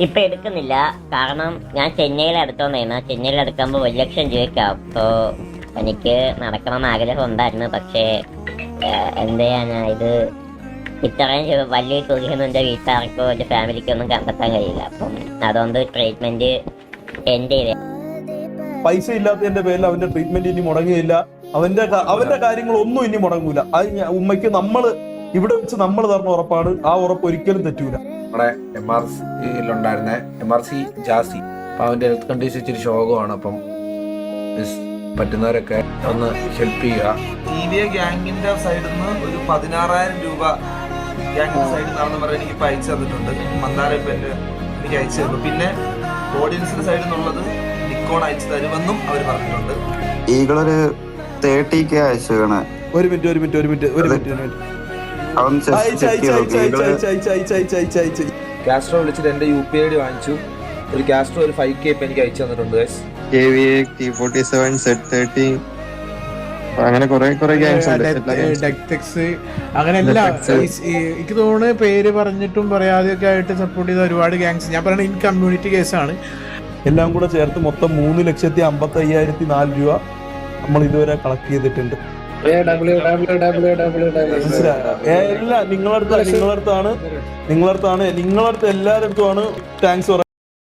ഇപ്പൊ എടുക്കുന്നില്ല, കാരണം ഞാൻ ചെന്നൈയിൽ എടുത്തോണ്ടായിരുന്നു. ചെന്നൈയിൽ എടുക്കുമ്പോൾ 1,00,000 രൂപയ്ക്കാവും. സോ എനിക്ക് നടക്കണമെന്ന് ആഗ്രഹം ഉണ്ടായിരുന്നു. പക്ഷേ എന്ത് ചെയ്യാനാ, ഇത് ഇത്രയും വലിയൊരു തുകയൊന്നും എൻ്റെ വീട്ടുകാർക്കോ എൻ്റെ ഫാമിലിക്കോ ഒന്നും കണ്ടെത്താൻ കഴിയില്ല. അപ്പം അതുകൊണ്ട് ട്രീറ്റ്മെന്റ് എൻഡ് ചെയ്തേ. പൈസ ഇല്ലാത്തതിന്റെ പേരിൽ അവന്റെ ട്രീറ്റ്മെന്റ് ഇനി മുടങ്ങുകയില്ല. അവന്റെ കാര്യങ്ങളൊന്നും ഇനി മുടങ്ങൂല. അത് ഉമ്മയ്ക്ക് ഇവിടെ വെച്ച് നമ്മൾ തരുന്ന ഉറപ്പാണ്. ആ ഉറപ്പ് ഒരിക്കലും തെറ്റൂല. നമ്മുടെ MRCയിലുണ്ടായിരുന്ന MRC ജാസി, അപ്പം അവന്റെ ഹെൽത്ത് കണ്ടീഷൻ ഇച്ചിരി ശോകമാണ്. അപ്പം പറ്റുന്നവരൊക്കെ ഒന്ന് ഹെൽപ്പ് ചെയ്യുക. TVA ഗ്യാങ്ങിന്റെ സൈഡിൽ നിന്ന് ഒരു 16,000 രൂപ ഗ്യാങ്ങിന്റെ സൈഡിൽ നിന്നാണെന്ന് പറയാൻ എനിക്ക് അയച്ചു തന്നിട്ടുണ്ട്. മന്ദാര ഇപ്പം എനിക്ക് അയച്ചു തന്നു. പിന്നെ ഓഡിയൻസിന്റെ സൈഡിൽ നിന്നുള്ളത് നിക്കോൺ അയച്ചു തരുമെന്നും അവർ പറഞ്ഞിട്ടുണ്ട്. ഈകളൊരു 30K അയച്ചു. ഒരു മിനിറ്റ് കാസ്ട്രോ വിളിച്ചിട്ട് എന്റെ UPI വാങ്ങിച്ചു. ഒരു കാസ്ട്രോ ഒരു 5K ഇപ്പം എനിക്ക് അയച്ചു തന്നിട്ടുണ്ട്. KVA, T47, Z30, അങ്ങനെ കുറെ ഗ്യാങ്സ് ഡെക്ടെക്സ്, അങ്ങനെ എല്ലാ എനിക്ക് തോന്നുന്നു പേര് പറഞ്ഞിട്ടും പറയാതെയൊക്കെ ആയിട്ട് സപ്പോർട്ട് ചെയ്ത ഒരുപാട് ഗ്യാങ്സ്. ഞാൻ പറയുന്നത് ഇൻ കമ്മ്യൂണിറ്റി കേസാണ്. എല്ലാം കൂടെ ചേർത്ത് മൊത്തം 3,55,004 രൂപ നമ്മൾ ഇതുവരെ കളക്ട് ചെയ്തിട്ടുണ്ട്. എല്ലാം നിങ്ങളടുത്താണ് എല്ലാവരുടെ അടുത്തുമാണ് താങ്ക്സ്.